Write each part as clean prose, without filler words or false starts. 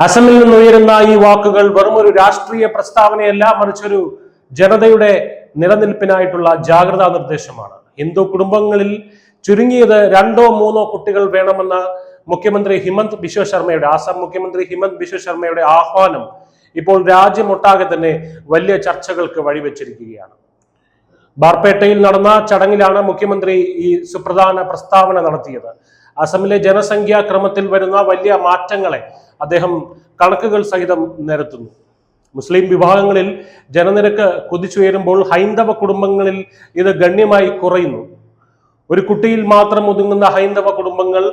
അസമിൽ നിന്നുയരുന്ന ഈ വാക്കുകൾ വെറും ഒരു രാഷ്ട്രീയ പ്രസ്താവനയല്ല, മറിച്ചൊരു ജനതയുടെ നിലനിൽപ്പിനായിട്ടുള്ള ജാഗ്രതാ നിർദ്ദേശമാണ്. ഹിന്ദു കുടുംബങ്ങളിൽ ചുരുങ്ങിയത് 2-3 കുട്ടികൾ വേണമെന്ന മുഖ്യമന്ത്രി ഹിമന്ത് ബിശ്വ ശർമ്മയുടെ ആസാം മുഖ്യമന്ത്രി ഹിമന്ത് ബിശ്വ ശർമ്മയുടെ ആഹ്വാനം ഇപ്പോൾ രാജ്യമൊട്ടാകെ തന്നെ വലിയ ചർച്ചകൾക്ക് വഴിവെച്ചിരിക്കുകയാണ്. ബാർപേട്ടയിൽ നടന്ന ചടങ്ങിലാണ് മുഖ്യമന്ത്രി ഈ സുപ്രധാന പ്രസ്താവന നടത്തിയത്. അസമിലെ ജനസംഖ്യാ ക്രമത്തിൽ വരുന്ന വലിയ മാറ്റങ്ങളെ അദ്ദേഹം കണക്കുകൾ സഹിതം നിരത്തുന്നു. മുസ്ലിം വിഭാഗങ്ങളിൽ ജനനിരക്ക് കുതിച്ചുയരുമ്പോൾ ഹൈന്ദവ കുടുംബങ്ങളിൽ ഇത് ഗണ്യമായി കുറയുന്നു. ഒരു കുട്ടിയിൽ മാത്രം ഒതുങ്ങുന്ന ഹൈന്ദവ കുടുംബങ്ങൾ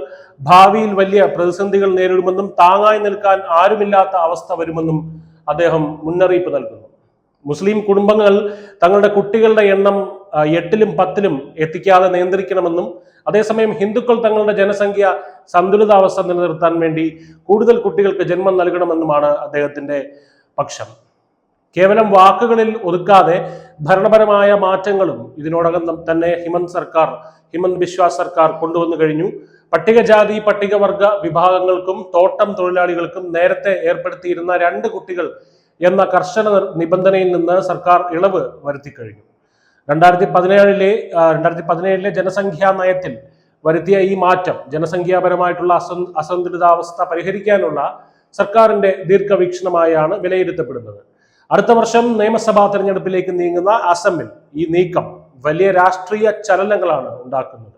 ഭാവിയിൽ വലിയ പ്രതിസന്ധികൾ നേരിടുമെന്നും താങ്ങായി നിൽക്കാൻ ആരുമില്ലാത്ത അവസ്ഥ വരുമെന്നും അദ്ദേഹം മുന്നറിയിപ്പ് നൽകുന്നു. മുസ്ലിം കുടുംബങ്ങൾ തങ്ങളുടെ കുട്ടികളുടെ എണ്ണം 8-ലും 10-ലും എത്തിക്കാതെ നിയന്ത്രിക്കണമെന്നും അതേസമയം ഹിന്ദുക്കൾ തങ്ങളുടെ ജനസംഖ്യ സന്തുലിതാവസ്ഥ നിലനിർത്താൻ വേണ്ടി കൂടുതൽ കുട്ടികൾക്ക് ജന്മം നൽകണമെന്നുമാണ് അദ്ദേഹത്തിന്റെ പക്ഷം. കേവലം വാക്കുകളിൽ ഒതുക്കാതെ ഭരണപരമായ മാറ്റങ്ങളും ഇതിനോടകം തന്നെ ഹിമന്ത് ബിശ്വ സർക്കാർ കൊണ്ടുവന്നു കഴിഞ്ഞു. പട്ടികജാതി പട്ടികവർഗ വിഭാഗങ്ങൾക്കും തോട്ടം തൊഴിലാളികൾക്കും നേരത്തെ ഏർപ്പെടുത്തിയിരുന്ന 2 കുട്ടികൾ എന്ന കർശന നിബന്ധനയിൽ നിന്ന് സർക്കാർ ഇളവ് വരുത്തി കഴിഞ്ഞു. 2017 ജനസംഖ്യാ നയത്തിൽ വരുത്തിയ ഈ മാറ്റം ജനസംഖ്യാപരമായിട്ടുള്ള അസന്തുലിതാവസ്ഥ പരിഹരിക്കാനുള്ള സർക്കാരിന്റെ ദീർഘവീക്ഷണമായാണ് വിലയിരുത്തപ്പെടുന്നത്. അടുത്ത വർഷം നിയമസഭാ തെരഞ്ഞെടുപ്പിലേക്ക് നീങ്ങുന്ന അസമിൽ ഈ നീക്കം വലിയ രാഷ്ട്രീയ ചലനങ്ങളാണ് ഉണ്ടാക്കുന്നത്.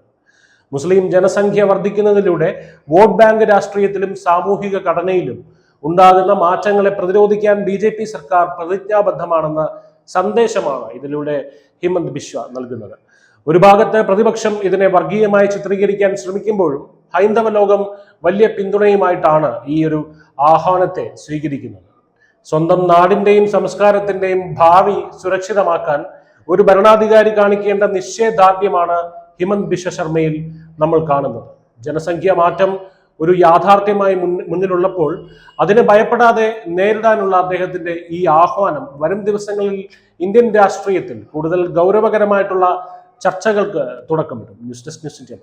മുസ്ലിം ജനസംഖ്യ വർദ്ധിക്കുന്നതിലൂടെ വോട്ട് ബാങ്ക് രാഷ്ട്രീയത്തിലും സാമൂഹിക ഘടനയിലും ഉണ്ടാകുന്ന മാറ്റങ്ങളെ പ്രതിരോധിക്കാൻ BJP സർക്കാർ പ്രതിജ്ഞാബദ്ധമാണെന്ന സന്ദേശമാണ് ഇതിലൂടെ ഹിമന്ത് ബിശ്വ നൽകുന്നത്. ഒരു ഭാഗത്ത് പ്രതിപക്ഷം ഇതിനെ വർഗീയമായി ചിത്രീകരിക്കാൻ ശ്രമിക്കുമ്പോഴും ഹൈന്ദവ ലോകം വലിയ പിന്തുണയുമായിട്ടാണ് ഈ ഒരു ആഹ്വാനത്തെ സ്വീകരിക്കുന്നത്. സ്വന്തം നാടിന്റെയും സംസ്കാരത്തിന്റെയും ഭാവി സുരക്ഷിതമാക്കാൻ ഒരു ഭരണാധികാരി കാണിക്കേണ്ട നിശ്ചയദാർഢ്യമാണ് ഹിമന്ത് ബിശ്വ ശർമ്മയിൽ നമ്മൾ കാണുന്നത്. ജനസംഖ്യ മാറ്റം ഒരു യാഥാർത്ഥ്യമായി മുന്നിലുള്ളപ്പോൾ അതിനെ ഭയപ്പെടാതെ നേരിടാനുള്ള അദ്ദേഹത്തിന്റെ ഈ ആഹ്വാനം വരും ദിവസങ്ങളിൽ ഇന്ത്യൻ രാഷ്ട്രീയത്തിൽ കൂടുതൽ ഗൗരവകരമായിട്ടുള്ള ചർച്ചകൾക്ക് തുടക്കമിടും. News desk news India.